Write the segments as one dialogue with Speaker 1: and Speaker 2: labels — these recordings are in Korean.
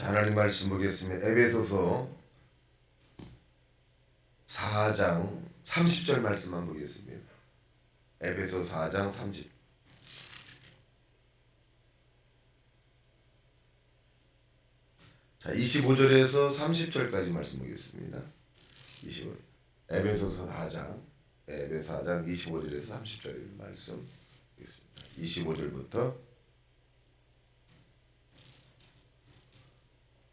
Speaker 1: 자, 하나님 말씀 보겠습니다. 에베소서 4장 30절 말씀만 보겠습니다. 에베소 4장 30. 자, 25절에서 30절까지 말씀 보겠습니다. 25. 에베소서 4장 25절에서 30절의 말씀 보겠습니다. 25절부터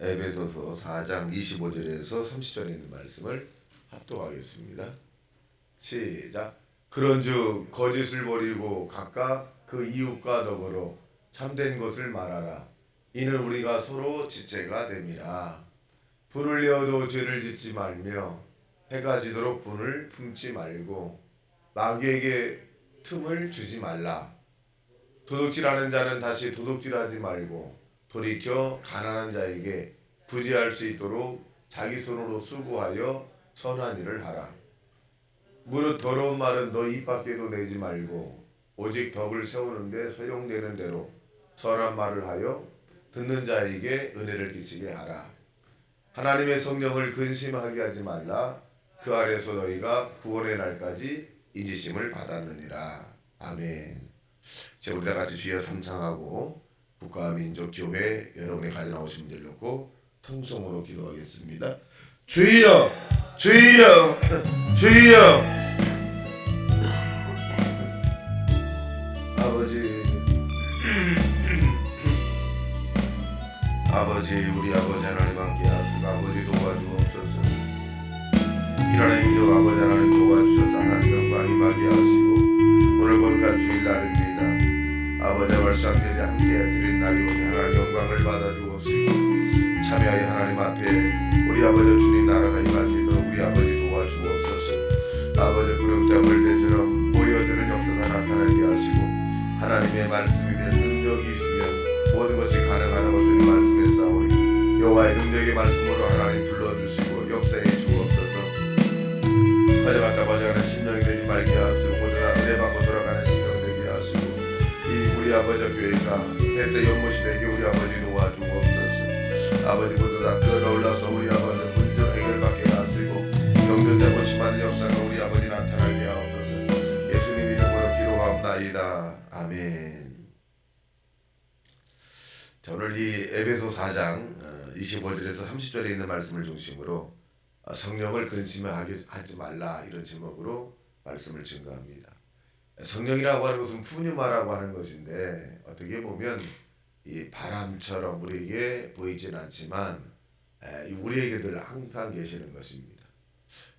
Speaker 1: 에베소서 4장 25절에서 30절에 있는 말씀을 합독하겠습니다. 시작. 그런즉 거짓을 버리고 각각 그 이웃과 더불어 참된 것을 말하라. 이는 우리가 서로 지체가 됨이라. 분을 내어도 죄를 짓지 말며 해가 지도록 분을 품지 말고 마귀에게 틈을 주지 말라. 도둑질하는 자는 다시 도둑질하지 말고 돌이켜 가난한 자에게 부지할 수 있도록 자기 손으로 수고하여 선한 일을 하라. 무릇 더러운 말은 너 입 밖에도 내지 말고 오직 덕을 세우는데 소용되는 대로 선한 말을 하여 듣는 자에게 은혜를 끼치게 하라. 하나님의 성령을 근심하게 하지 말라. 그 아래서 너희가 구원의 날까지 인지심을 받았느니라. 아멘. 이제 우리 다 같이 주여 삼창하고 국가민족교회 여러분의 가져 나오신 분들 놓고 통성으로 기도하겠습니다. 주여 주여 주여. 아버지 우리 아버지 하나님 함께 하시고 아버지 도와주옵소서. 이 나라의 민족 아버지 하나님 도와주셔서 하나님 영광 임하게 하시고 오늘 거룩한 주일날입니다. 아버지와 말씀드리 함께 드린 날이오니 하나님 영광을 받아주옵시고 참여하여 하나님 앞에 우리 아버지 주님 나라가 임하시도록 우리 아버지 도와주옵소서. 아버지 구름대물 대처럼 모여드는 역사가 나타나게 하시고 하나님의 말씀이 된 능력이 있으면 모든 것이 가능하다고 주님 말씀했사오니 여호와의 능력의 말씀으로 하나님 불러주시고 역사에 주옵소서. 가져갔다 가져가는 심령이 되지 말게 하시고 모두가 은혜 받고 돌아가는 심령 되게 하시고 이 우리 아버지 교회가 해때 연못이 되게 우리 아버지 도와주옵소서. 아버지 모두 다 끌어올라서 우리 아버지 문제 해결받게 하시고 병든 고침하는 역사가 우리 아버지 나타나게 하옵소서. 예수님 이름으로 기도하옵나이다. 아멘. 자, 오늘 이 에베소 4장 25절에서 30절에 있는 말씀을 중심으로 성령을 근심하게 하지 말라 이런 제목으로 말씀을 증거합니다. 성령이라고 하는 것은 푸뉴마라고 하는 것인데 어떻게 보면 이 바람처럼 우리에게 보이진 않지만 우리에게 늘 항상 계시는 것입니다.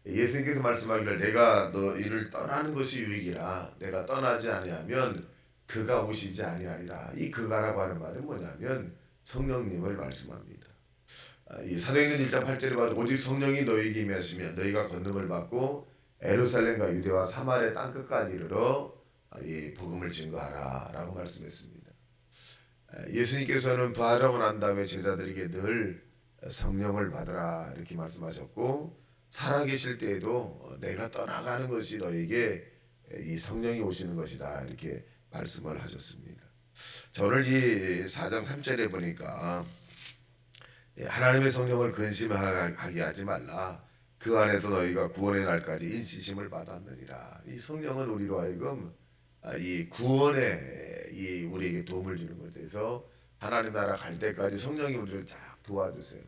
Speaker 1: 예수님께서 말씀하기를 내가 너희를 떠나는 것이 유익이라 내가 떠나지 아니하면 그가 오시지 아니하리라. 이 그가라고 하는 말은 뭐냐면 성령님을 말씀합니다. 이 사도행전 1장 8절에 봐도 오직 성령이 너희에게 임하시면 너희가 권능을 받고 예루살렘과 유대와 사마리아 땅끝까지 이르러 이 복음을 증거하라 라고 말씀했습니다. 예수님께서는 부활하고 난 다음에 제자들에게 늘 성령을 받으라 이렇게 말씀하셨고 살아계실 때에도 내가 떠나가는 것이 너희에게 이 성령이 오시는 것이다 이렇게 말씀을 하셨습니다. 자, 오늘 이 4장 3절에 보니까 하나님의 성령을 근심하게 하지 말라. 그 안에서 너희가 구원의 날까지 인치심을 받았느니라. 이 성령은 우리로 하여금 이 구원에 이 우리에게 도움을 주는 것에서 하나님 나라 갈 때까지 성령이 우리를 쫙 도와주세요.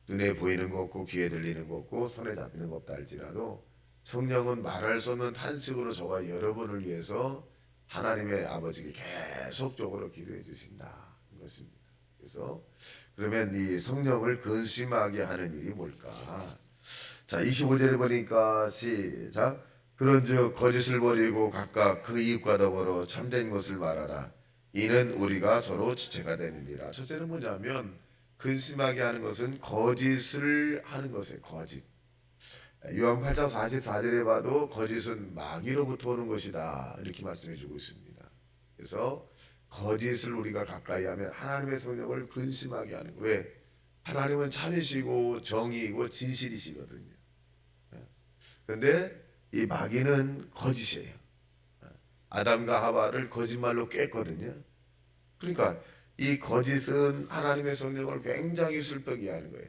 Speaker 1: 눈에 보이는 거 없고 귀에 들리는 거 없고 손에 잡히는 거 없다 할지라도 성령은 말할 수 없는 탄식으로 저와 여러분을 위해서 하나님의 아버지께 계속적으로 기도해 주신다 것입니다. 그래서 그러면 이 성령을 근심하게 하는 일이 뭘까? 자, 25절에 보니까 시작. 그런즉 거짓을 버리고 각각 그 이웃과 더불어 참된 것을 말하라. 이는 우리가 서로 지체가 되느니라. 첫째는 뭐냐면 근심하게 하는 것은 거짓을 하는 것이에요. 거짓. 요한 8장 44절에 봐도 거짓은 마귀로부터 오는 것이다 이렇게 말씀해 주고 있습니다. 그래서 거짓을 우리가 가까이 하면 하나님의 성령을 근심하게 하는 거예요. 왜? 하나님은 참이시고 정의이고 진실이시거든요. 그런데 이 마귀는 거짓이에요. 아담과 하와를 거짓말로 깼거든요. 그러니까 이 거짓은 하나님의 성령을 굉장히 슬프게 하는 거예요.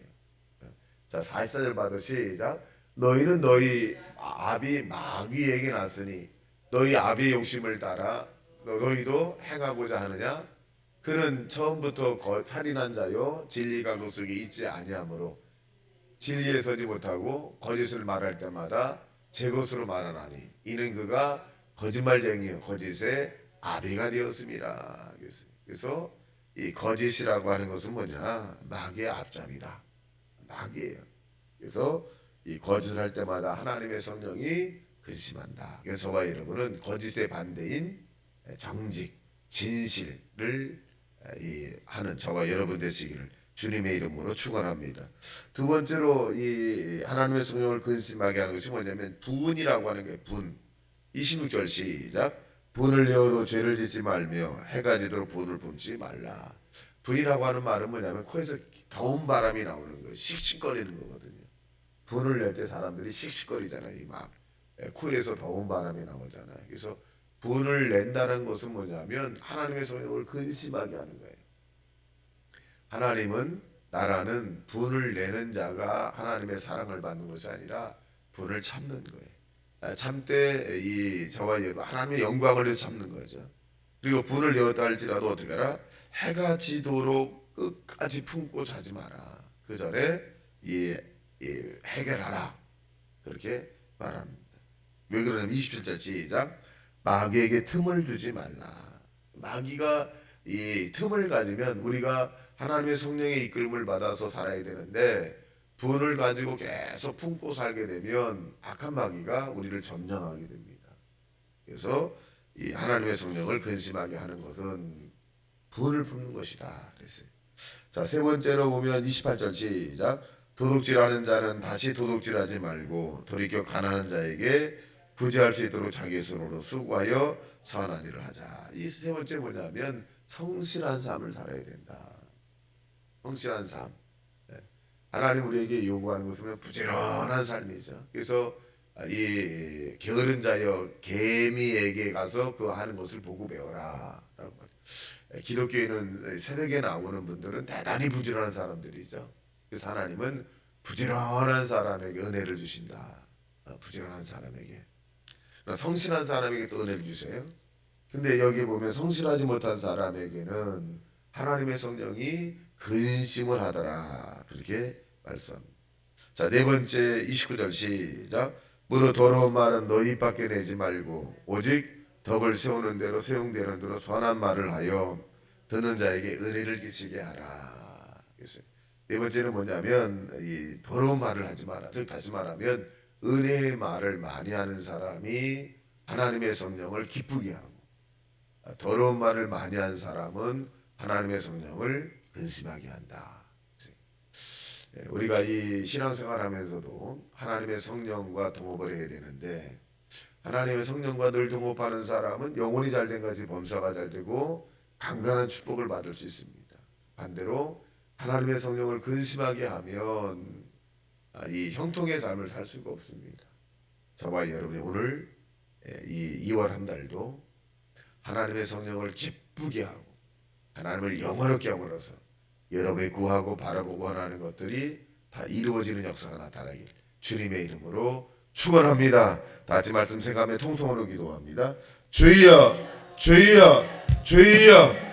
Speaker 1: 자, 44절 받아 시작. 너희는 너희 아비 마귀에게 났으니 너희 아비의 욕심을 따라 너희도 행하고자 하느냐. 그는 처음부터 살인한 자요 진리가 그 속에 있지 아니하므로 진리에 서지 못하고 거짓을 말할 때마다 제 것으로 말하나니 이는 그가 거짓말쟁이요 거짓의 아비가 되었습니다. 그래서 이 거짓이라고 하는 것은 뭐냐? 마귀의 앞잡이다. 마귀예요. 그래서 이 거짓을 할 때마다 하나님의 성령이 근심한다. 그래서 저와 여러분은 거짓의 반대인 정직, 진실을 하는 저와 여러분 되시기를 주님의 이름으로 축원합니다. 두 번째로 이 하나님의 성령을 근심하게 하는 것이 뭐냐면 분이라고 하는 거예요. 분. 26절 시작. 분을 내어도 죄를 짓지 말며 해가 지도록 분을 뿜지 말라. 분이라고 하는 말은 뭐냐면 코에서 더운 바람이 나오는 거예요. 씩씩거리는 거거든요. 분을 낼 때 사람들이 씩씩거리잖아요. 막 코에서 더운 바람이 나오잖아요. 그래서 분을 낸다는 것은 뭐냐면 하나님의 성령을 근심하게 하는 거예요. 하나님은 나라는 분을 내는 자가 하나님의 사랑을 받는 것이 아니라 분을 참는 거예요. 참되 이 저와 여러분 하나님의 영광을 위해서 참는 거죠. 그리고 분을 내었다 할지라도 어떻게 하라? 해가 지도록 끝까지 품고 자지 마라. 그 전에 해결하라. 그렇게 말합니다. 왜 그러냐면 27절 시작. 마귀에게 틈을 주지 말라. 마귀가 이 틈을 가지면 우리가 하나님의 성령의 이끌림을 받아서 살아야 되는데 분을 가지고 계속 품고 살게 되면 악한 마귀가 우리를 점령하게 됩니다. 그래서 이 하나님의 성령을 근심하게 하는 것은 분을 품는 것이다. 그랬어요. 자, 세 번째로 보면 28절 시작. 도둑질하는 자는 다시 도둑질하지 말고 돌이켜 가난한 자에게 구제할 수 있도록 자기 손으로 수고하여 선한 일을 하자. 이 세 번째 뭐냐면 성실한 삶을 살아야 된다. 성실한 삶. 하나님 우리에게 요구하는 것은 부지런한 삶이죠. 그래서 이 게으른 자여 개미에게 가서 그 하는 것을 보고 배워라. 라고 말해요. 기독교에는 새벽에 나오는 분들은 대단히 부지런한 사람들이죠. 그래서 하나님은 부지런한 사람에게 은혜를 주신다. 부지런한 사람에게. 성실한 사람에게 또 은혜를 주세요. 근데 여기 보면 성실하지 못한 사람에게는 하나님의 성령이 근심을 하더라. 그렇게 말씀합니다. 자, 네 번째 29절 시작. 무릇 더러운 말은 너희 입 밖에 내지 말고 오직 덕을 세우는 대로 세용되는 대로 선한 말을 하여 듣는 자에게 은혜를 끼치게 하라. 그래서 네 번째는 뭐냐면 이 더러운 말을 하지 마라. 즉 다시 말하면 은혜의 말을 많이 하는 사람이 하나님의 성령을 기쁘게 하고 더러운 말을 많이 하는 사람은 하나님의 성령을 근심하게 한다. 우리가 이 신앙생활 하면서도 하나님의 성령과 동업을 해야 되는데 하나님의 성령과 늘 동업하는 사람은 영혼이 잘된 것이 범사가 잘되고 강건한 축복을 받을 수 있습니다. 반대로 하나님의 성령을 근심하게 하면 이 형통의 삶을 살 수가 없습니다. 저와 여러분이 오늘 이 2월 한 달도 하나님의 성령을 기쁘게 하고 하나님을 영화롭게 함으로써 여러분이 구하고 바라고 원하는 것들이 다 이루어지는 역사가 나타나길 주님의 이름으로 축원합니다. 다 같이 말씀 생각하며 통성으로 기도합니다. 주여 주여 주여